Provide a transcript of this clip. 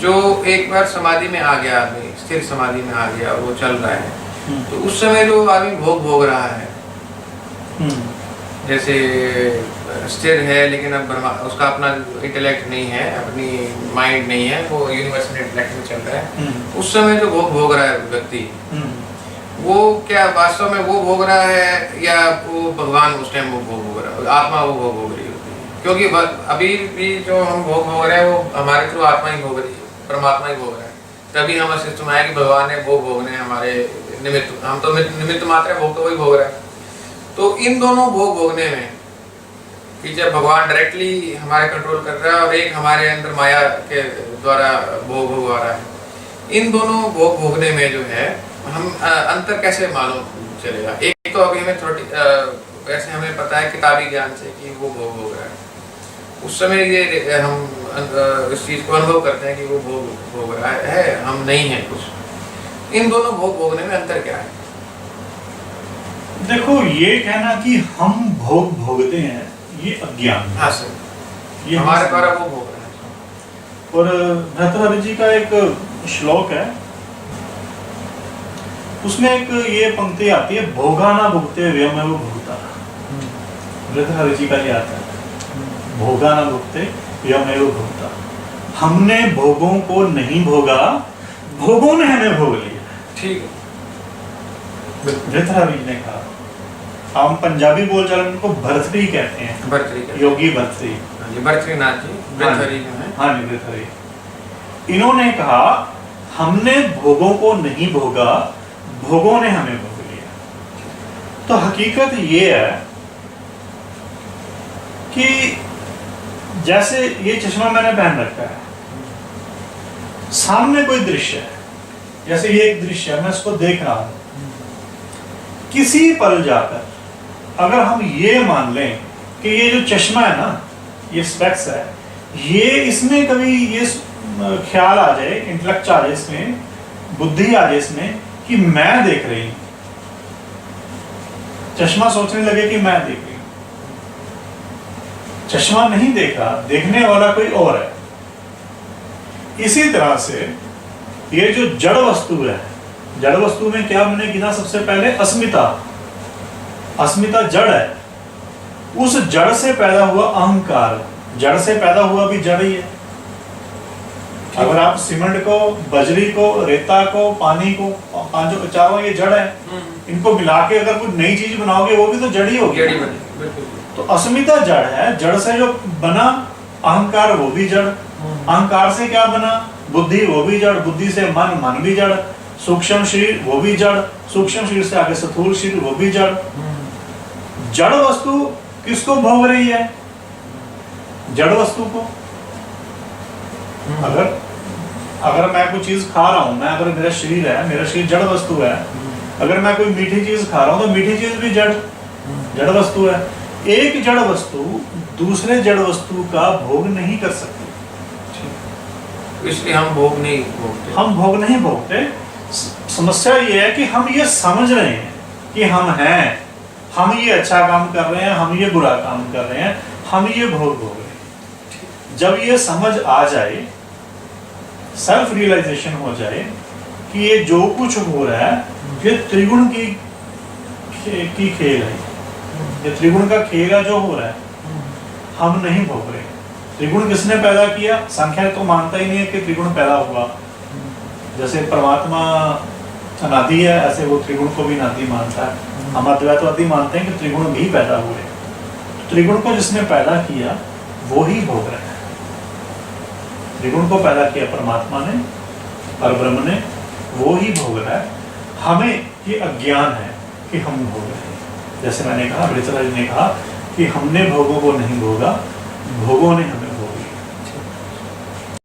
जो एक बार समाधि में आ गया आदमी, स्थिर समाधि में आ गया और वो चल रहा है, तो उस समय जो आदमी भोग रहा है, जैसे स्थिर है लेकिन अब उसका अपना इंटेलेक्ट नहीं है, अपनी माइंड नहीं है, वो यूनिवर्सल इंटेलेक्ट में चल रहा है, उस समय जो भोग रहा है व्यक्ति, वो क्या वास्तव में वो भोग रहा है या वो भगवान उस टाइम वो भोग रहा है, आत्मा वो भोग रही होती है? क्योंकि अभी भी जो हम भोग रहे हैं वो हमारे थ्रू आत्मा ही भोग रही है, परमात्मा ही भोग रहा है। तभी हमें सिस्टम आया कि भगवान ने वो भोगने हमारे निमित्त, हम तो निमित्त मात्र भोग, तो वही भोग रहा है। तो इन दोनों भोगने में कि जब भगवान डायरेक्टली हमारे कंट्रोल कर रहा है और एक हमारे अंदर माया के द्वारा भोग आ रहा है, इन दोनों भोगने में जो है हम अंतर कैसे मालूम चलेगा? एक तो अभी हमें थोड़ी वैसे हमें पता है किताबी ज्ञान से कि वो भोग रहा है, उस समय ये हम इस चीज को अनुभव करते हैं कि वो भोग रहा है, हम नहीं है कुछ। इन दोनों भोगने में अंतर क्या है? देखो, ये कहना कि हम भोगते हैं, ये अज्ञान है। हाँ सर, ये हमारे द्वारा वो भोग रहे हैं। और भर्तृहरि जी का एक श्लोक है, उसमें एक ये पंक्ति आती है, भोगा ना भुगते व्ययमेव भुगता। भर्तृहरि जी का ये आता है, भोगा ना भुगते व्ययमेव भुगता। हमने भोगों को नहीं भोगा, भोगों ने हमें भोग लिया। ठीक है, भर्तृहरि जी ने कहा। हम पंजाबी बोलचाल में उनको भर्तृ कहते हैं, भर्तृ, योगी भर्तृ, भर्तृनाथ जी, भर्तृहरि जो है। हाँ जी, भर्तृहरि। इन्होंने कहा हमने भोगों को नहीं भोगा, भोगों ने हमें भोग लिया। तो हकीकत ये है कि जैसे ये चश्मा मैंने पहन रखा है, सामने कोई दृश्य है, जैसे ये एक दृश्य है, मैं इसको देख रहा हूं, किसी पल जाकर अगर हम ये मान लें कि ये जो चश्मा है ना, ये स्पेक्स है, ये इसमें कभी ये ख्याल आ जाए, इंटेलेक्ट आ जाए, इसमें बुद्धि आ जाए इसमें कि मैं देख रही हूं, चश्मा सोचने लगे कि मैं देख रही हूं, चश्मा नहीं देख रहा, देखने वाला कोई और है। इसी तरह से ये जो जड़ वस्तु है, जड़ वस्तु में क्या हमने गिना? सबसे पहले अस्मिता। अस्मिता जड़ है, उस जड़ से पैदा हुआ अहंकार, जड़ से पैदा हुआ भी जड़ ही है। अगर आप सीमेंट को, बजरी को, रेता को, पानी को, पांचों चारों ये जड़ है, इनको मिला के अगर कुछ नई चीज बनाओगे वो भी तो जड़ ही होगी। तो अस्मिता जड़ है, जड़ से जो बना अहंकार वो भी जड़, अहंकार से क्या बना? बुद्धि, वो भी जड़, बुद्धि से मन, मन भी जड़, सूक्ष्म शरीर वो भी जड़, सूक्ष्म शरीर से आगे स्थूल शरीर वो भी जड़। जड़ वस्तु किसको भोग रही है? जड़ वस्तु को। अगर मैं कोई चीज खा रहा हूं, मैं अगर मेरा शरीर है, मेरा शरीर जड़ वस्तु है, अगर मैं कोई मीठी चीज खा रहा हूं तो मीठी चीज भी जड़ वस्तु है। एक जड़ वस्तु दूसरे जड़ वस्तु का भोग नहीं कर सकती, इसलिए हम भोग नहीं भोगते। हम भोग नहीं भोगते। समस्या ये है कि हम ये समझ रहे हैं कि हम हैं, हम ये अच्छा काम कर रहे हैं, हम ये बुरा काम कर रहे हैं, हम ये भोग रहे हैं। जब ये समझ आ जाए, सेल्फ रियलाइजेशन हो जाए कि ये जो कुछ हो रहा है ये त्रिगुण की खेल है, ये त्रिगुण का खेल है जो हो रहा है, हम नहीं भोग रहे। त्रिगुण किसने पैदा किया? संख्या तो मानता ही नहीं है कि त्रिगुण पैदा हुआ। जैसे परमात्मा अनादि है, ऐसे वो त्रिगुण को भी अनादि मानता है। हम अद्वैतवादी मानते हैं कि त्रिगुण भी पैदा हुए। त्रिगुण को जिसने पैदा किया वो ही भोग रहा है। त्रिगुण को पैदा किया परमात्मा ने, परब्रह्म ने, वो ही भोग रहा है। हमें ये अज्ञान है कि हम भोग रहे हैं। जैसे मैंने कहा, भर्तृहरि ने कहा कि हमने भोगों को नहीं भोगा, भोगों ने हमें